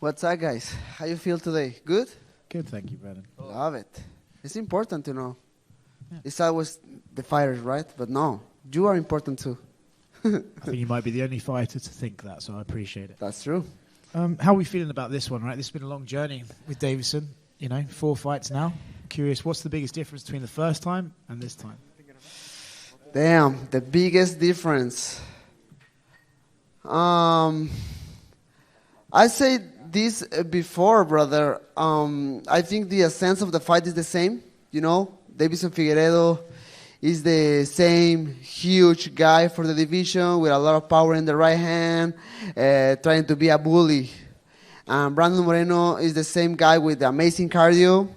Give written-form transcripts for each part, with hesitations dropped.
What's up, guys? How you feel today? Good? Good, thank you, Brandon. Love it. It's important to know. It's always the fighters, right? But no, you are important too. I think you might be the only fighter to think that, so I appreciate it. That's true. How are we feeling about this one, right? This has been a long journey with Deiveson. 4 fights now. Curious, what's the biggest difference between the first time and this time? Damn, the biggest difference. I said this before, brother. I think the essence of the fight is the same. Deiveson Figueiredo is the same huge guy for the division with a lot of power in the right hand, trying to be a bully. Brandon Moreno is the same guy with the amazing cardio,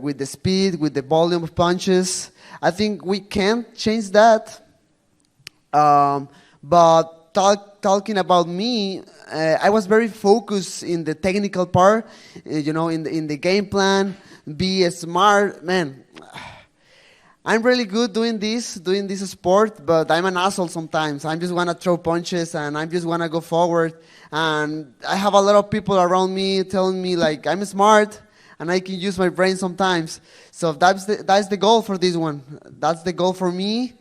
with the speed, with the volume of punches. I think we can't change that. But talking about me, I was very focused in the technical part, in the game plan, be a smart man. I'm really good doing this sport, but I'm an asshole sometimes. I just want to throw punches and I just want to go forward. And I have a lot of people around me telling me like I'm smart and I can use my brain sometimes. So that's the goal for this one. That's the goal for me.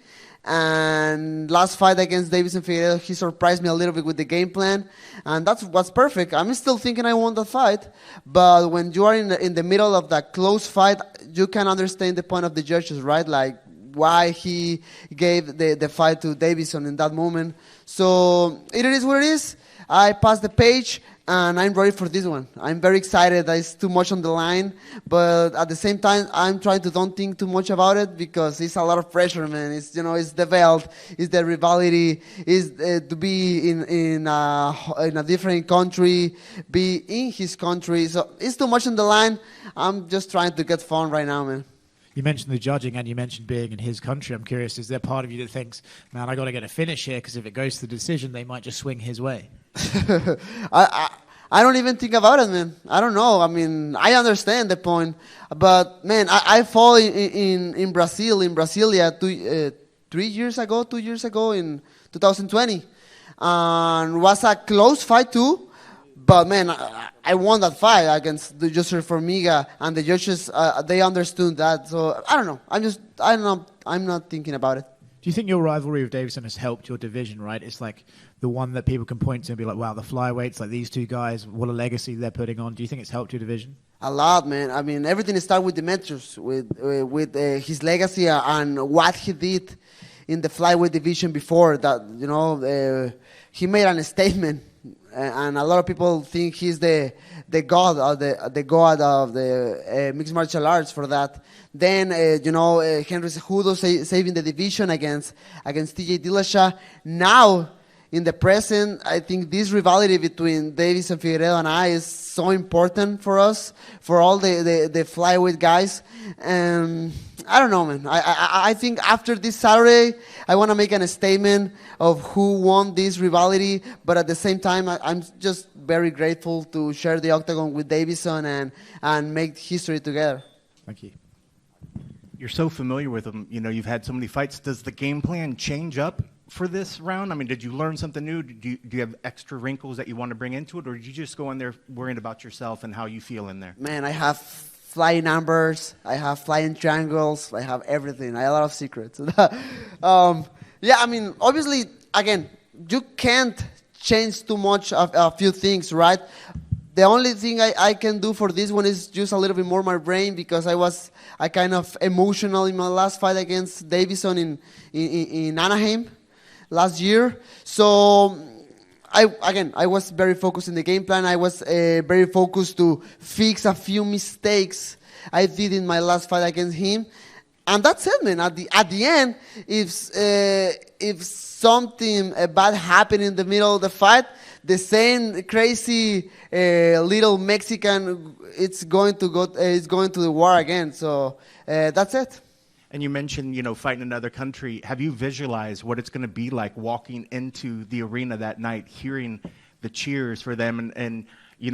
And last fight against Deiveson Figueiredo, he surprised me a little bit with the game plan, and that's what's perfect. I'm still thinking I won the fight, but when you are in the middle of that close fight, you can understand the point of the judges, right? Like why he gave the fight to Deiveson in that moment. So it is what it is. I passed the page, and I'm ready for this one. I'm very excited. There's too much on the line, but at the same time, I'm trying to don't think too much about it because it's a lot of pressure, man. It's it's the belt, it's the rivalry, it's to be in a different country, be in his country. So it's too much on the line. I'm just trying to get fun right now, man. You mentioned the judging and you mentioned being in his country. I'm curious, is there part of you that thinks, man, I got to get a finish here because if it goes to the decision, they might just swing his way? I don't even think about it, man. I don't know. I mean, I understand the point, but man, I fought in Brazil, in Brasilia, 2 years ago in 2020, and was a close fight too. But man, I won that fight against the José Formiga, and the judges they understood that. So I don't know. I'm not thinking about it. Do you think your rivalry with Deiveson has helped your division, right? It's like the one that people can point to and be like, wow, the flyweights, like these two guys, what a legacy they're putting on. Do you think it's helped your division? A lot, man. I mean, everything started with Demetrius, with his legacy and what he did in the flyweight division before that. He made a statement, and a lot of people think he's the god of the mixed martial arts for that. Then Henry Cejudo saving the division against TJ Dillashaw. Now in the present, I think this rivalry between Deiveson Figueiredo and I is so important for us, for all the flyweight guys. And I don't know, man. I think after this Saturday, I want to make a statement of who won this rivalry. But at the same time, I'm just very grateful to share the octagon with Deiveson and make history together. Thank you. You're so familiar with him. You've had so many fights. Does the game plan change up for this round? I mean, did you learn something new? Do you have extra wrinkles that you want to bring into it? Or did you just go in there worrying about yourself and how you feel in there? Man, I have flying numbers. I have flying triangles. I have everything. I have a lot of secrets. Yeah, I mean, obviously, again, you can't change too much of a few things, right? The only thing I can do for this one is use a little bit more my brain because I was kind of emotional in my last fight against Deiveson in Anaheim last year. So I was very focused in the game plan. I was very focused to fix a few mistakes I did in my last fight against him. And that's it, man. At the end, if something bad happened in the middle of the fight, the same crazy little Mexican, it's going to the war again. So that's it. And you mentioned, fighting in another country. Have you visualized what it's going to be like walking into the arena that night, hearing the cheers for them and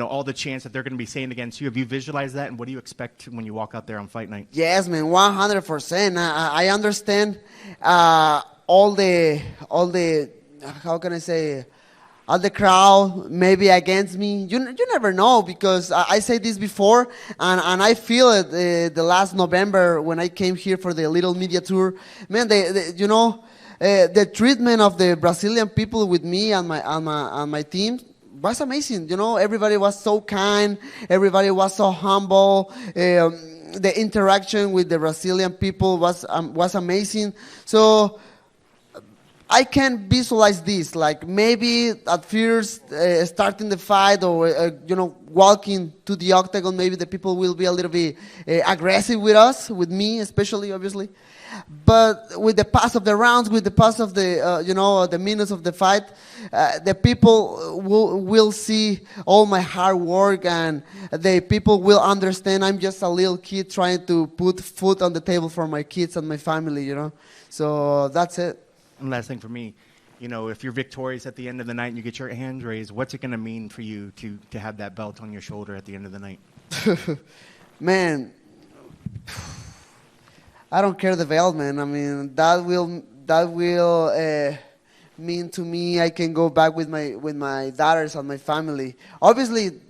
all the chants that they're going to be saying against you? Have you visualized that, and what do you expect when you walk out there on fight night? Yes, man, 100%. I understand all the how can I say, all the crowd maybe against me. You never know, because I said this before, and I feel it the last November when I came here for the little media tour. Man, the treatment of the Brazilian people with me and my team was amazing. Everybody was so kind. Everybody was so humble. The interaction with the Brazilian people was amazing. So I can visualize this, like maybe at first starting the fight or walking to the octagon, maybe the people will be a little bit aggressive with us, with me especially, obviously. But with the pass of the rounds, with the pass of the minutes of the fight, the people will see all my hard work, and the people will understand I'm just a little kid trying to put food on the table for my kids and my family. So that's it. And last thing for me, if you're victorious at the end of the night and you get your hands raised, what's it going to mean for you to have that belt on your shoulder at the end of the night? Man, I don't care the belt, man. I mean, that will mean to me I can go back with my daughters and my family. Obviously,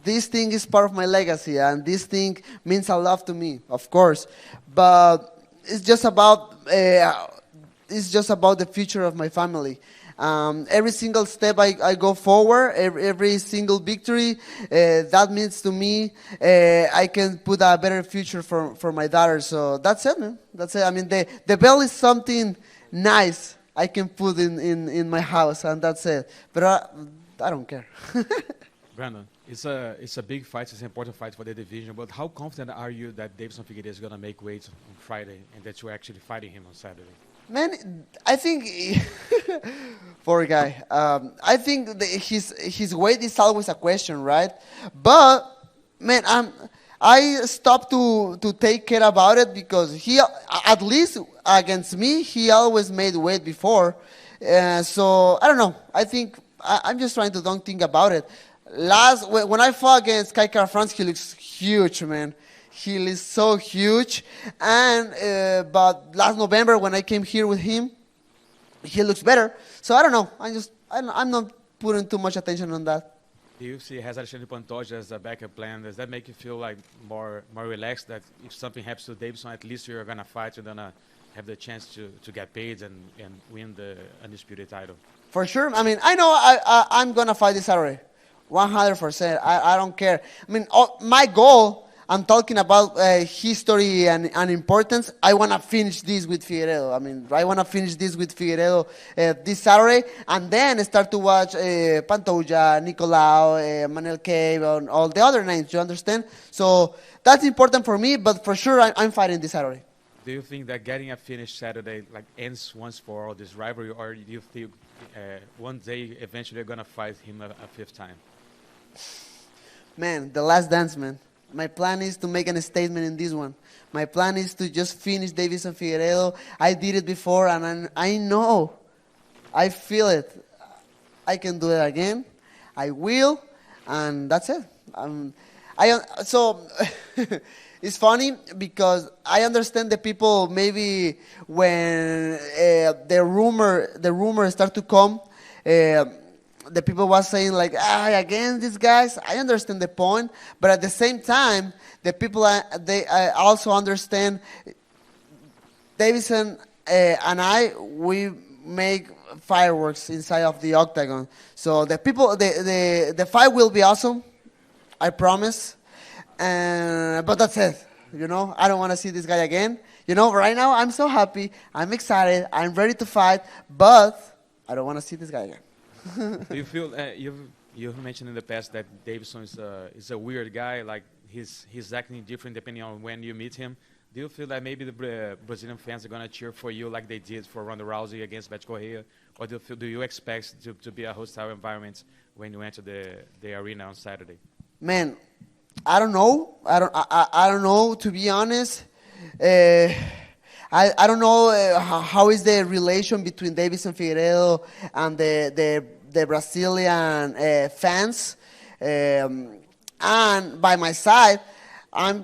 this thing is part of my legacy, and this thing means a lot to me, of course. But it's just about the future of my family. Every single step I go forward, every single victory, that means to me I can put a better future for my daughter. So that's it, man. That's it. I mean, the bell is something nice I can put in my house, and that's it. But I don't care. Brandon, it's a big fight. It's an important fight for the division. But how confident are you that Deiveson Figueiredo is going to make weight on Friday and that you're actually fighting him on Saturday? Man, I think poor guy. I think his weight is always a question, right? But man, I stopped to take care about it, because he, at least against me, he always made weight before. So I don't know. I think I'm just trying to don't think about it. When I fought against Kai France, he looks huge, man. He is so huge, and but last November when I came here with him, he looks better. So I don't know. I'm not putting too much attention on that. The UFC has Alexandre Pantoja as a backup plan. Does that make you feel like more relaxed, that if something happens to Deiveson, at least you're gonna fight, you're gonna have the chance to get paid and win the undisputed title? For sure. I mean, I know I'm gonna fight this Saturday, 100%. I don't care. I mean, my goal. I'm talking about history and importance. I want to finish this with Figueiredo. I mean, I want to finish this with Figueiredo this Saturday, and then start to watch Pantoja, Nicolau, Manel Cave, and all the other names. You understand? So that's important for me, but for sure I'm fighting this Saturday. Do you think that getting a finish Saturday ends once for all this rivalry, or do you think one day eventually you're going to fight him a fifth time? Man, the last dance, man. My plan is to make a statement in this one. My plan is to just finish Deiveson Figueiredo. I did it before, and I know, I feel it. I can do it again. I will, and that's it. So it's funny because I understand the people maybe when the rumor start to come. The people was saying like, against these guys. I understand the point, but at the same time, the people they also understand. Deiveson and we make fireworks inside of the octagon. So the people, the fight will be awesome. I promise. But that's it. I don't want to see this guy again. Right now I'm so happy. I'm excited. I'm ready to fight, but I don't want to see this guy again. Do you feel you've mentioned in the past that Deiveson is a weird guy, like he's acting different depending on when you meet him? Do you feel that maybe the Brazilian fans are going to cheer for you like they did for Ronda Rousey against Beto Correia, or do you expect to be a hostile environment when you enter the arena on Saturday? Man, I don't know. I don't know, to be honest. I don't know how is the relation between Deiveson Figueiredo and the Brazilian fans. And by my side, I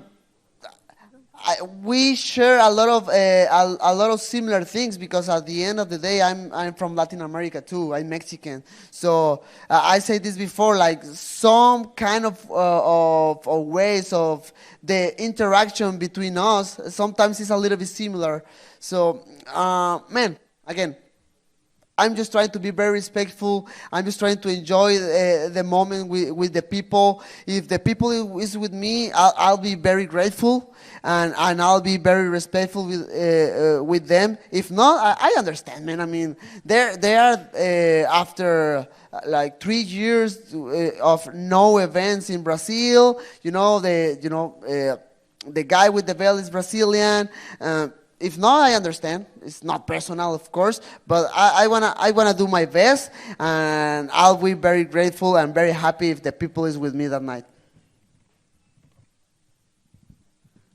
we share a lot of similar things because at the end of the day, I'm from Latin America too. I'm Mexican, so I say this before, like some kind of ways of the interaction between us. Sometimes it's a little bit similar. So, man, again, I'm just trying to be very respectful. I'm just trying to enjoy the moment with the people. If the people is with me, I'll be very grateful and I'll be very respectful with them. If not, I understand, man. I mean, they are after like 3 years of no events in Brazil. The guy with the belt is Brazilian. If not, I understand. It's not personal, of course, but I wanna do my best, and I'll be very grateful and very happy if the people is with me that night.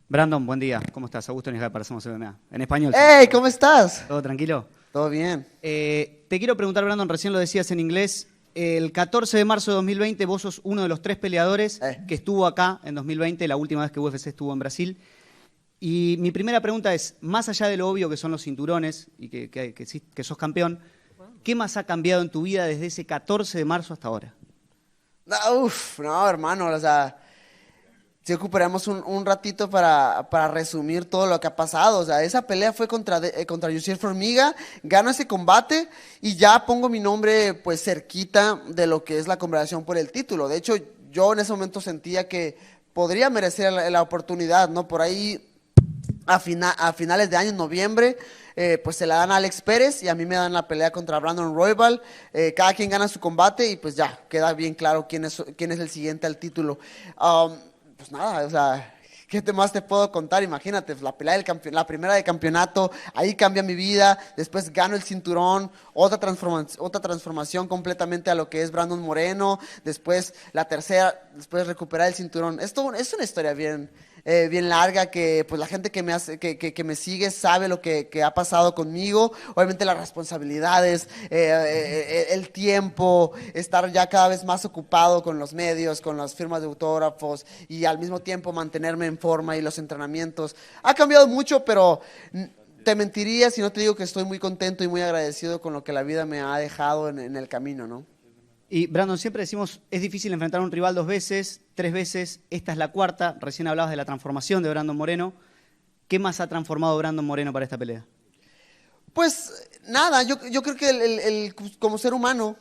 Brandon, buen día. ¿Cómo estás? Augusto Nisgar para Somos MMA. En español. Hey, ¿cómo estás? ¿Todo tranquilo? Todo bien. Te quiero preguntar, Brandon, recién lo decías en inglés. El 14 de marzo de 2020 vos sos uno de los 3 peleadores que estuvo acá en 2020, la última vez que UFC estuvo en Brasil. Y mi primera pregunta es, más allá de lo obvio que son los cinturones y que sos campeón, ¿qué más ha cambiado en tu vida desde ese 14 de marzo hasta ahora? No, hermano, o sea, si ocuparemos un ratito para resumir todo lo que ha pasado. O sea, esa pelea fue contra Yusir Formiga, gano ese combate y ya pongo mi nombre pues cerquita de lo que es la conversación por el título. De hecho, yo en ese momento sentía que podría merecer la oportunidad, ¿no? Por ahí, a finales de año, en noviembre, pues se la dan a Alex Pérez y a mí me dan la pelea contra Brandon Royval. Cada quien gana su combate y pues ya, queda bien claro quién es el siguiente al título. Pues nada, o sea, ¿qué más te puedo contar? Imagínate, la pelea la primera de campeonato, ahí cambia mi vida, después gano el cinturón, otra transformación completamente a lo que es Brandon Moreno, después la tercera, después recuperar el cinturón. Esto es una historia bien larga que pues la gente que me sigue sabe lo que ha pasado conmigo. Obviamente las responsabilidades, el tiempo, estar ya cada vez más ocupado con los medios, con las firmas de autógrafos y al mismo tiempo mantenerme en forma y los entrenamientos. Ha cambiado mucho, pero te mentiría si no te digo que estoy muy contento y muy agradecido con lo que la vida me ha dejado en el camino, ¿no? Y Brandon, siempre decimos, es difícil enfrentar a un rival 2 veces, 3 veces, esta es la 4ª, recién hablabas de la transformación de Brandon Moreno. ¿Qué más ha transformado Brandon Moreno para esta pelea? Pues nada, yo creo que como ser humano,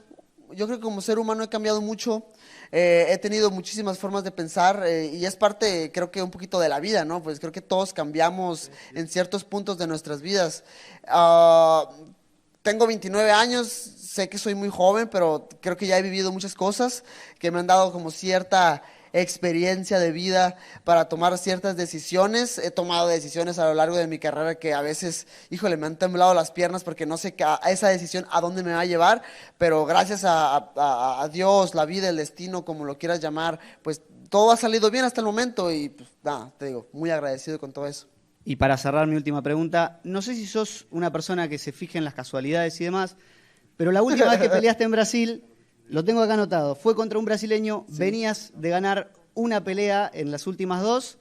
he cambiado mucho, he tenido muchísimas formas de pensar y es parte, creo que un poquito de la vida, ¿no? Pues creo que todos cambiamos en ciertos puntos de nuestras vidas. Tengo 29 años, sé que soy muy joven, pero creo que ya he vivido muchas cosas que me han dado como cierta experiencia de vida para tomar ciertas decisiones. He tomado decisiones a lo largo de mi carrera que a veces, híjole, me han temblado las piernas porque no sé esa decisión a dónde me va a llevar, pero gracias a Dios, la vida, el destino, como lo quieras llamar, pues todo ha salido bien hasta el momento y pues nada, te digo, muy agradecido con todo eso. Y para cerrar mi última pregunta, no sé si sos una persona que se fije en las casualidades y demás, pero la última vez que peleaste en Brasil, lo tengo acá anotado, fue contra un brasileño, sí. Venías de ganar una pelea en las últimas 2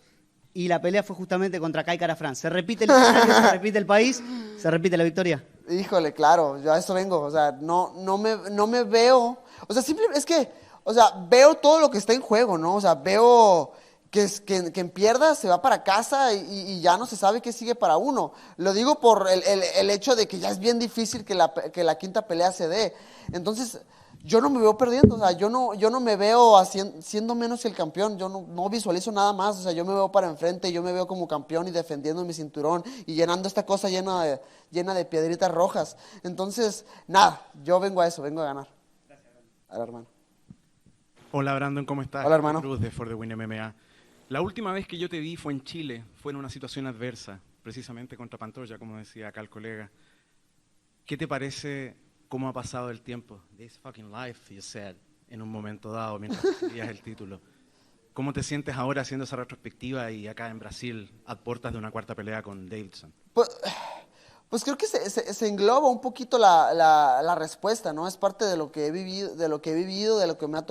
y la pelea fue justamente contra Kai Kara-France. ¿Se repite el escenario, se repite el país, se repite la victoria? Híjole, claro, yo a eso vengo, o sea, no me veo, o sea, simplemente es que, o sea, veo todo lo que está en juego, ¿no? O sea, veo que en pierda se va para casa y ya no se sabe qué sigue para uno. Lo digo por el hecho de que ya es bien difícil que la 5ª pelea se dé. Entonces, yo no me veo perdiendo, o sea, yo no me veo siendo menos que el campeón, yo no visualizo nada más, o sea, yo me veo para enfrente, yo me veo como campeón y defendiendo mi cinturón y llenando esta cosa llena de piedritas rojas. Entonces, nada, yo vengo a eso, vengo a ganar. Gracias, hermano. Hola, Brandon, ¿cómo estás? Hola, hermano. Cruz de For the Win MMA. La última vez que yo te vi fue en Chile, fue en una situación adversa, precisamente contra Pantoja, como decía acá el colega. ¿Qué te parece cómo ha pasado el tiempo? This fucking life, you said, en un momento dado, mientras recibías el título. ¿Cómo te sientes ahora haciendo esa retrospectiva y acá en Brasil, a puertas de una 4ª pelea con Deiveson? Pues creo que se engloba un poquito la respuesta, ¿no? Es parte de lo que he vivido, de lo que me ha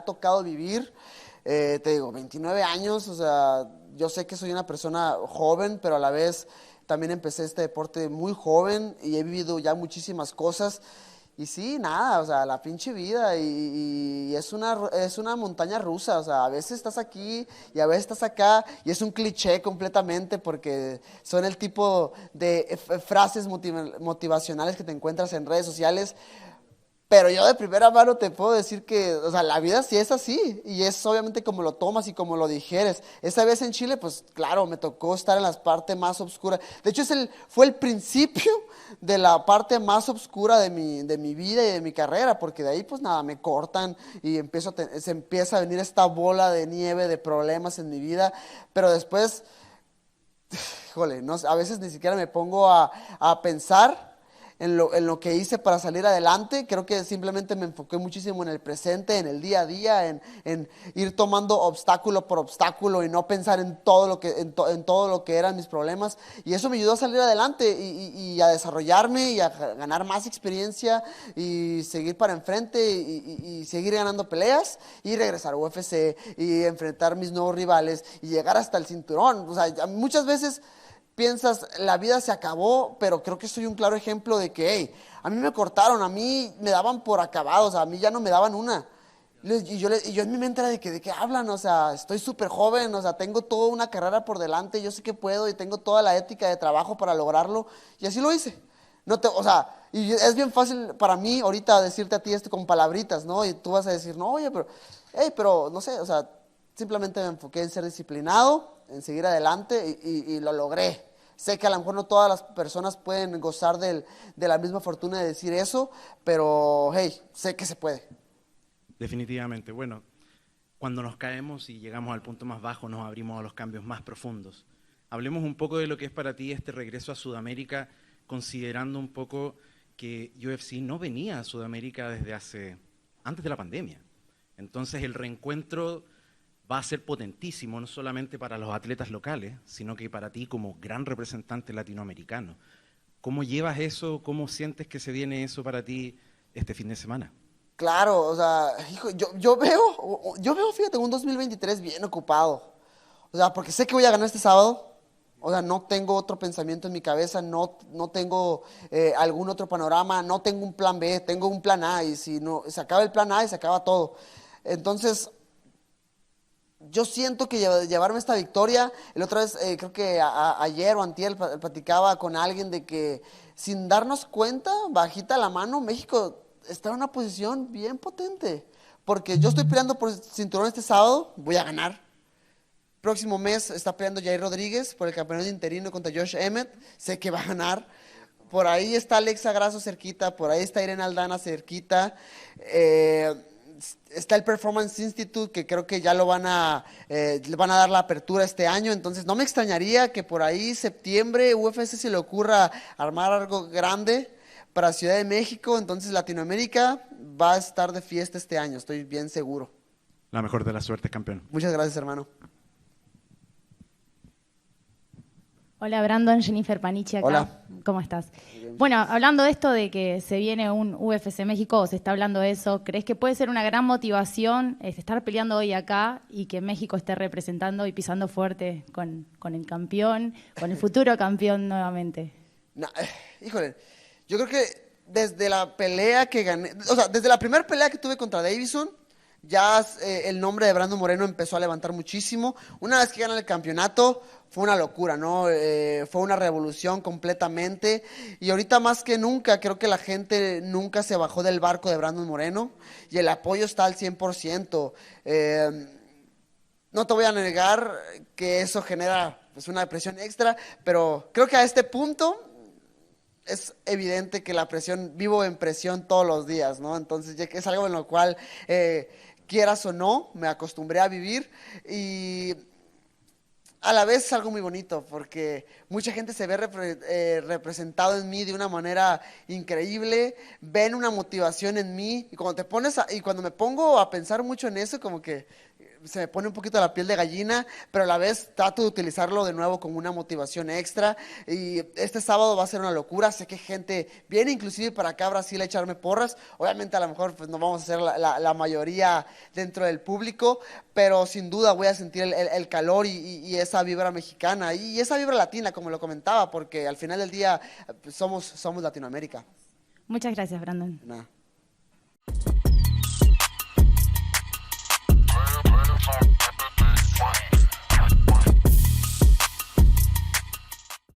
tocado vivir. te digo, 29 años, o sea, yo sé que soy una persona joven, pero a la vez también empecé este deporte muy joven y he vivido ya muchísimas cosas. Y sí, nada, o sea, la pinche vida y es una montaña rusa, o sea, a veces estás aquí y a veces estás acá y es un cliché completamente porque son el tipo de frases motivacionales que te encuentras en redes sociales. Pero yo de primera mano te puedo decir que, o sea, la vida sí es así, y es obviamente como lo tomas y como lo digieres. Esa vez en Chile, pues claro, me tocó estar en las partes más oscuras. De hecho, fue el principio de la parte más oscura de mi vida y de mi carrera, porque de ahí pues nada, me cortan y se empieza a venir esta bola de nieve de problemas en mi vida, pero después, híjole, no, a veces ni siquiera me pongo a pensar en lo que hice para salir adelante. Creo que simplemente me enfoqué muchísimo en el presente, en el día a día, en ir tomando obstáculo por obstáculo y no pensar en todo lo que eran mis problemas. Y eso me ayudó a salir adelante y a desarrollarme y a ganar más experiencia y seguir para enfrente y seguir ganando peleas y regresar a UFC y enfrentar mis nuevos rivales y llegar hasta el cinturón. O sea, muchas veces piensas, la vida se acabó, pero creo que soy un claro ejemplo de que, hey, a mí me cortaron, a mí me daban por acabados, a mí ya no me daban una. Y yo en mi mente era ¿de qué hablan? O sea, estoy súper joven, o sea, tengo toda una carrera por delante, yo sé que puedo y tengo toda la ética de trabajo para lograrlo, y así lo hice. O sea, y es bien fácil para mí ahorita decirte a ti esto con palabritas, ¿no? Y tú vas a decir, no, oye, pero, no sé, o sea, simplemente me enfoqué en ser disciplinado, en seguir adelante y lo logré. Sé que a lo mejor no todas las personas pueden gozar de la misma fortuna de decir eso, pero hey, sé que se puede. Definitivamente. Bueno, cuando nos caemos y llegamos al punto más bajo, nos abrimos a los cambios más profundos. Hablemos un poco de lo que es para ti este regreso a Sudamérica, considerando un poco que UFC no venía a Sudamérica antes de la pandemia. Entonces el reencuentro va a ser potentísimo, no solamente para los atletas locales, sino que para ti como gran representante latinoamericano. ¿Cómo llevas eso? ¿Cómo sientes que se viene eso para ti este fin de semana? Claro, o sea, hijo, yo veo, fíjate, un 2023 bien ocupado. O sea, porque sé que voy a ganar este sábado. O sea, no tengo otro pensamiento en mi cabeza, no tengo algún otro panorama, no tengo un plan B, tengo un plan A. Y si no, se acaba el plan A y se acaba todo. Entonces, yo siento que llevarme esta victoria, el otra vez, creo que ayer o antier platicaba con alguien de que sin darnos cuenta, bajita la mano, México está en una posición bien potente. Porque yo estoy peleando por el cinturón este sábado, voy a ganar. Próximo mes está peleando Jair Rodríguez por el campeonato interino contra Josh Emmett, sé que va a ganar. Por ahí está Alexa Grasso cerquita, por ahí está Irene Aldana cerquita. Está el Performance Institute, que creo que ya le van a dar la apertura este año, entonces no me extrañaría que por ahí septiembre UFC se le ocurra armar algo grande para Ciudad de México. Entonces Latinoamérica va a estar de fiesta este año, estoy bien seguro. La mejor de las suertes, campeón. Muchas gracias, hermano. Hola Brandon, Jennifer Panichi acá. Hola. ¿Cómo estás? Bueno, hablando de esto de que se viene un UFC México, o se está hablando de eso, ¿crees que puede ser una gran motivación estar peleando hoy acá y que México esté representando y pisando fuerte con el campeón, con el futuro campeón nuevamente? No, híjole, yo creo que desde la pelea que gané, o sea, desde la primera pelea que tuve contra Deiveson, ya el nombre de Brandon Moreno empezó a levantar muchísimo. Una vez que ganan el campeonato, fue una locura, ¿no? Fue una revolución completamente. Y ahorita más que nunca, creo que la gente nunca se bajó del barco de Brandon Moreno. Y el apoyo está al 100%. No te voy a negar que eso genera pues, una presión extra, pero creo que a este punto es evidente que vivo en presión todos los días, ¿no? Entonces ya que es algo en lo cual, quieras o no, me acostumbré a vivir y a la vez es algo muy bonito porque mucha gente se ve representado en mí de una manera increíble, ven una motivación en mí y cuando me pongo a pensar mucho en eso, como que se me pone un poquito la piel de gallina, pero a la vez trato de utilizarlo de nuevo como una motivación extra. Y este sábado va a ser una locura. Sé que gente viene inclusive para acá a Brasil a echarme porras. Obviamente a lo mejor pues, no vamos a ser la mayoría dentro del público, pero sin duda voy a sentir el calor y esa vibra mexicana y esa vibra latina, como lo comentaba, porque al final del día pues, somos Latinoamérica. Muchas gracias, Brandon. Nada.